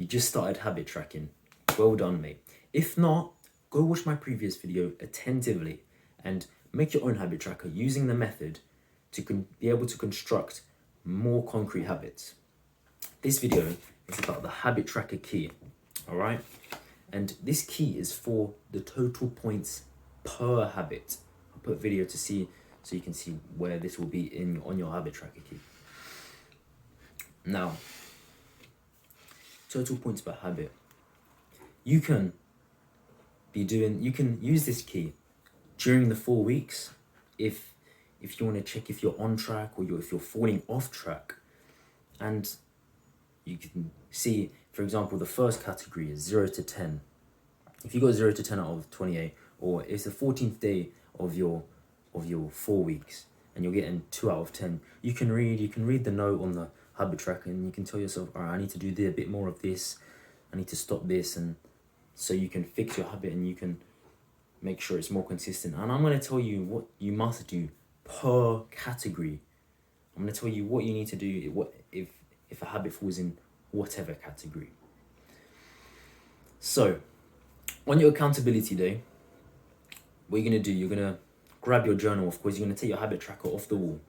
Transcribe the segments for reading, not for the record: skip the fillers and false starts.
just started habit tracking. Well done, mate. If not, go watch my previous video attentively and make your own habit tracker using the method to be able to construct more concrete habits. This video is about the habit tracker key, all right? And this key is for the total points per habit. I'll put a video to see so you can see where this will be on your habit tracker key. Now, total points per habit. You can use this key during the 4 weeks if you want to check if you're on track or if you're falling off track. And you can see, for example, the first category is 0 to 10. If you got 0 to 10 out of 28, or it's the 14th day of your 4 weeks and you're getting 2 out of 10, you can read the note on the habit tracker and you can tell yourself, all right, I need to do a bit more of this, I need to stop this, and so you can fix your habit and you can make sure it's more consistent. And I'm going to tell you what you must do per category. I'm going to tell you what you need to do if a habit falls in whatever category. So, on your accountability day, what you're going to do, you're going to grab your journal, of course, you're going to take your habit tracker off the wall,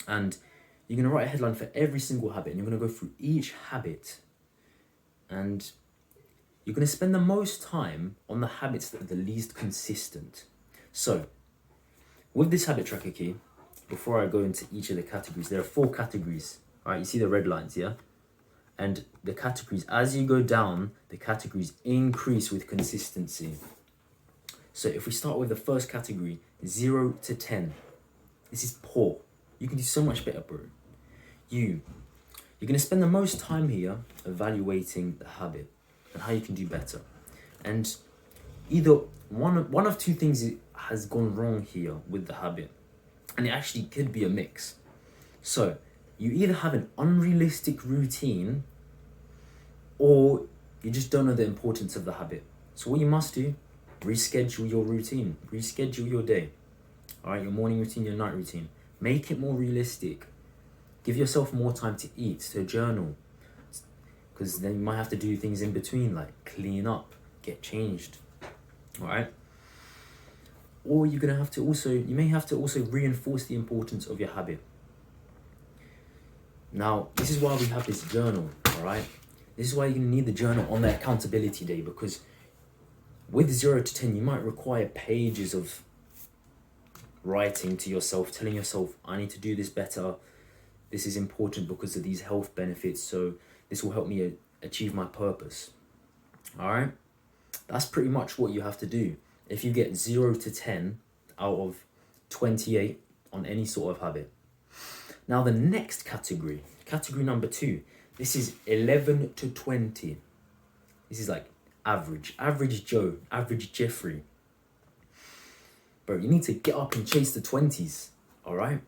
and you're going to write a headline for every single habit, and you're going to go through each habit, and you're going to spend the most time on the habits that are the least consistent. So, with this habit tracker key, before I go into each of the categories, there are 4 categories. All right, you see the red lines, yeah? And the categories, as you go down, the categories increase with consistency. So if we start with the first category, 0 to 10, this is poor. You can do so much better, bro. You're going to spend the most time here evaluating the habit and how you can do better. And either one of two things has gone wrong here with the habit, and it actually could be a mix. So you either have an unrealistic routine or you just don't know the importance of the habit. So what you must do, reschedule your routine, reschedule your day. All right, your morning routine, your night routine. Make it more realistic. Give yourself more time to eat, to journal, because then you might have to do things in between, like clean up, get changed. All right. Or you may have to also reinforce the importance of your habit. Now, this is why we have this journal, all right? This is why you're going to need the journal on the accountability day, because with 0 to 10, you might require pages of writing to yourself, telling yourself, I need to do this better. This is important because of these health benefits, so this will help me achieve my purpose. All right? That's pretty much what you have to do. If you get 0 to 10 out of 28 on any sort of habit. Now the next category number 2, this is 11 to 20. This is like average Joe, average Jeffrey. Bro, you need to get up and chase the 20s, all right?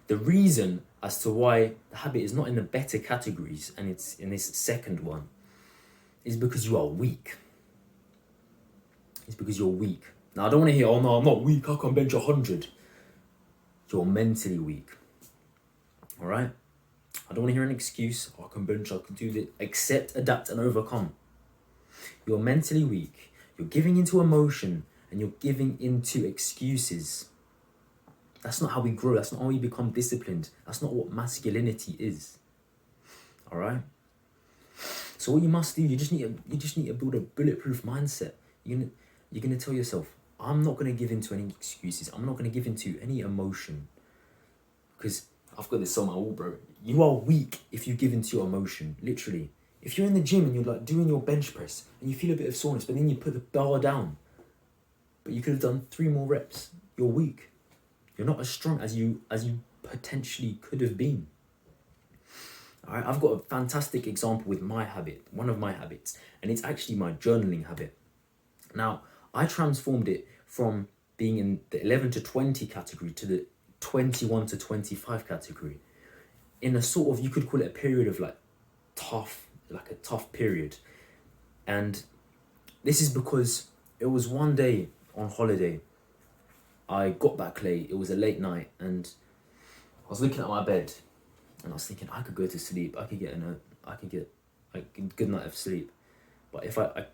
The reason as to why the habit is not in the better categories and it's in this second one is because you are weak. It's because you're weak. Now, I don't want to hear, oh no, I'm not weak, I can bench 100. You're mentally weak. All right? I don't want to hear an excuse, oh, I can bench, I can do this. Accept, adapt, and overcome. You're mentally weak. You're giving into emotion and you're giving into excuses. That's not how we grow. That's not how we become disciplined. That's not what masculinity is. All right? So what you must do, you just need to build a bulletproof mindset. You're gonna tell yourself, I'm not gonna give into any excuses. I'm not gonna give into any emotion, because I've got this on my wall, bro. You are weak if you give into your emotion. Literally, if you're in the gym and you're like doing your bench press and you feel a bit of soreness, but then you put the bar down, but you could have done 3 more reps. You're weak. You're not as strong as you potentially could have been. All right, I've got a fantastic example with my habit, one of my habits, and it's actually my journaling habit. Now, I transformed it from being in the 11 to 20 category to the 21 to 25 category in a sort of, you could call it a period of a tough period. And this is because it was one day on holiday. I got back late, it was a late night, and I was looking at my bed and I was thinking I could go to sleep, I could get like a good night of sleep. But if I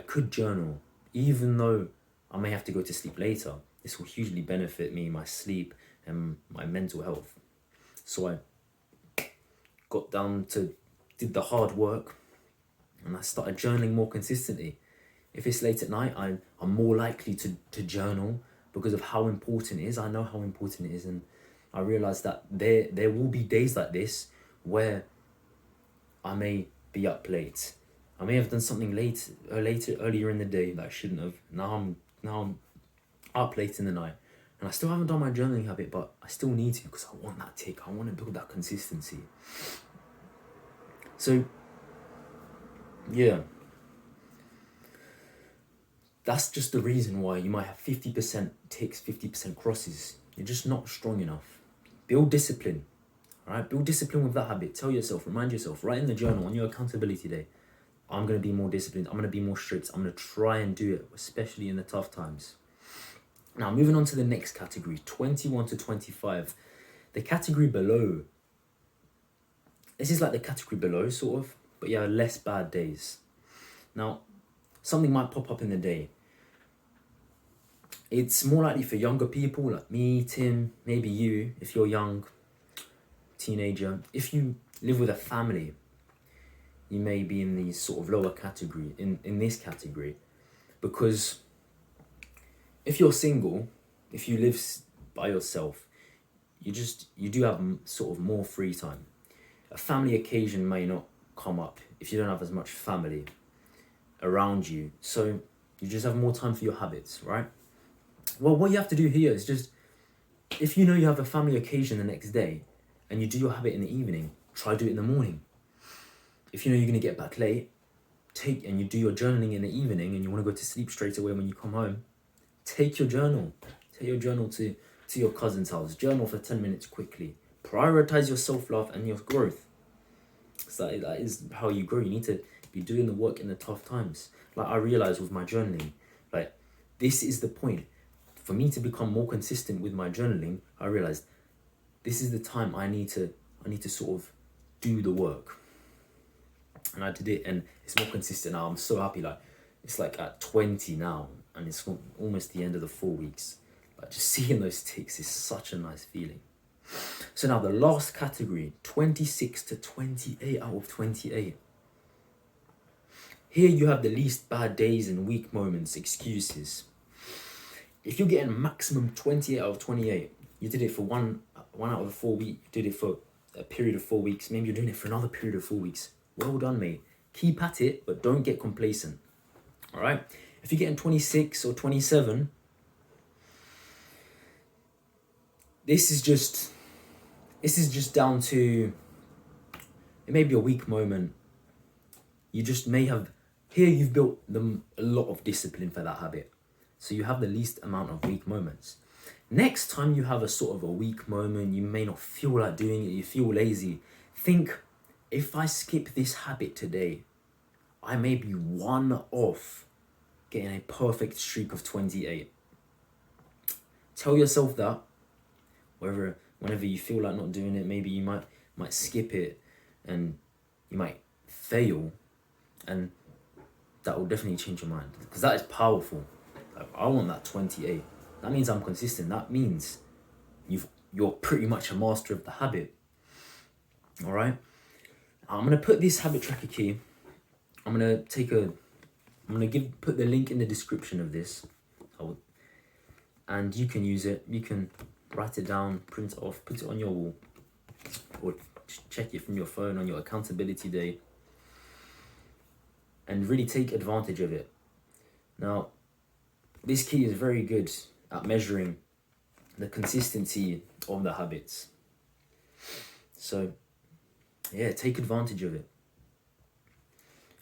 could journal, even though I may have to go to sleep later, this will hugely benefit me, my sleep, and my mental health. So I got down to, did the hard work, and I started journaling more consistently. If it's late at night, I'm more likely to journal because of how important it is. I know how important it is, and I realized that there will be days like this where I may be up late. I may have done something earlier in the day that I shouldn't have. Now I'm up late in the night, and I still haven't done my journaling habit, but I still need to because I want that tick. I want to build that consistency. So, yeah. That's just the reason why you might have 50% ticks, 50% crosses. You're just not strong enough. Build discipline. All right, build discipline with that habit. Tell yourself, remind yourself, write in the journal on your accountability day, I'm going to be more disciplined. I'm going to be more strict. I'm going to try and do it, especially in the tough times. Now, moving on to the next category, 21 to 25. The category below. This is like the category below, sort of, but yeah, less bad days. Now, something might pop up in the day. It's more likely for younger people like me, Tim, maybe you, if you're young, teenager. If you live with a family, you may be in the sort of lower category, in this category. Because if you're single, if you live by yourself, you do have sort of more free time. A family occasion may not come up if you don't have as much family around you. So you just have more time for your habits, right? Well, what you have to do here is just, if you know you have a family occasion the next day and you do your habit in the evening, try do it in the morning. If you know you're going to get back late, and you do your journaling in the evening and you want to go to sleep straight away when you come home, take your journal. Take your journal to your cousin's house. Journal for 10 minutes quickly. Prioritize your self-love and your growth. So that is how you grow. You need to be doing the work in the tough times. Like I realized with my journaling, like this is the point. For me to become more consistent with my journaling, I realized this is the time I need to sort of do the work. And I did it, and it's more consistent now. I'm so happy. Like it's like at 20 now, and it's almost the end of the 4 weeks. Like just seeing those ticks is such a nice feeling. So now the last category, 26 to 28 out of 28. Here you have the least bad days and weak moments, excuses. If you're getting maximum 28 out of 28, you did it for one out of the 4 weeks, you did it for a period of 4 weeks, maybe you're doing it for another period of 4 weeks. Well done, mate. Keep at it, but don't get complacent. All right? If you're getting 26 or 27, this is just down to, it may be a weak moment. You just may have, here you've built a lot of discipline for that habit. So you have the least amount of weak moments. Next time you have a sort of a weak moment, you may not feel like doing it, you feel lazy. Think, if I skip this habit today, I may be one off getting a perfect streak of 28. Tell yourself that. Whenever you feel like not doing it, maybe you might skip it and you might fail, and that will definitely change your mind, because that is powerful. I want that 28. That means I'm consistent. That means you're pretty much a master of the habit. All right. I'm gonna put this habit tracker key. I'm gonna put the link in the description of this, and you can use it. You can write it down, print it off, put it on your wall, or check it from your phone on your accountability day, and really take advantage of it. Now, this key is very good at measuring the consistency of the habits. So, yeah, take advantage of it.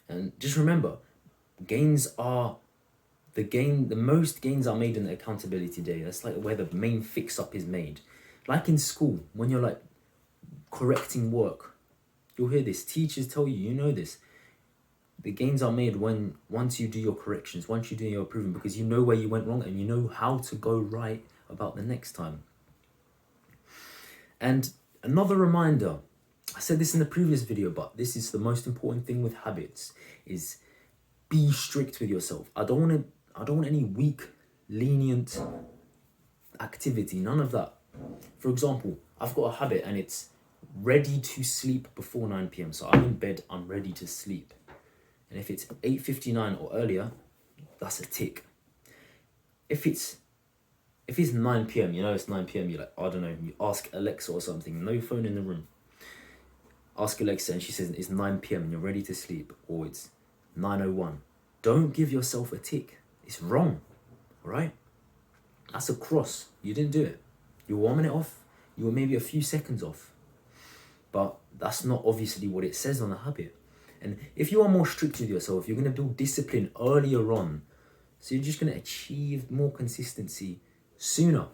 And just remember, the most gains are made in the accountability day. That's like where the main fix up is made. Like in school, when you're like correcting work, you'll hear this. Teachers tell you, you know this. The gains are made once you do your corrections, once you do your improving, because you know where you went wrong and you know how to go right about the next time. And another reminder, I said this in the previous video, but this is the most important thing with habits, is be strict with yourself. I don't want any weak, lenient activity, none of that. For example, I've got a habit and it's ready to sleep before 9 p.m. So I'm in bed, I'm ready to sleep. And if it's 8:59 or earlier, that's a tick. If it's 9 p.m, you know it's 9 p.m, you're like, I don't know, you ask Alexa or something, no phone in the room. Ask Alexa and she says it's 9 p.m. and you're ready to sleep, or it's 9:01. Don't give yourself a tick. It's wrong, right? That's a cross. You didn't do it. You were 1 minute off. You were maybe a few seconds off. But that's not obviously what it says on the habit. And if you are more strict with yourself, you're going to build discipline earlier on. So you're just going to achieve more consistency sooner.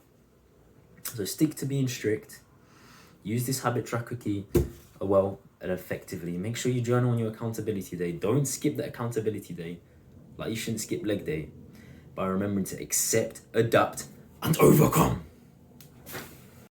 So stick to being strict. Use this habit tracker key well and effectively. Make sure you journal on your accountability day. Don't skip the accountability day. Like you shouldn't skip leg day. By remembering to accept, adapt, and overcome.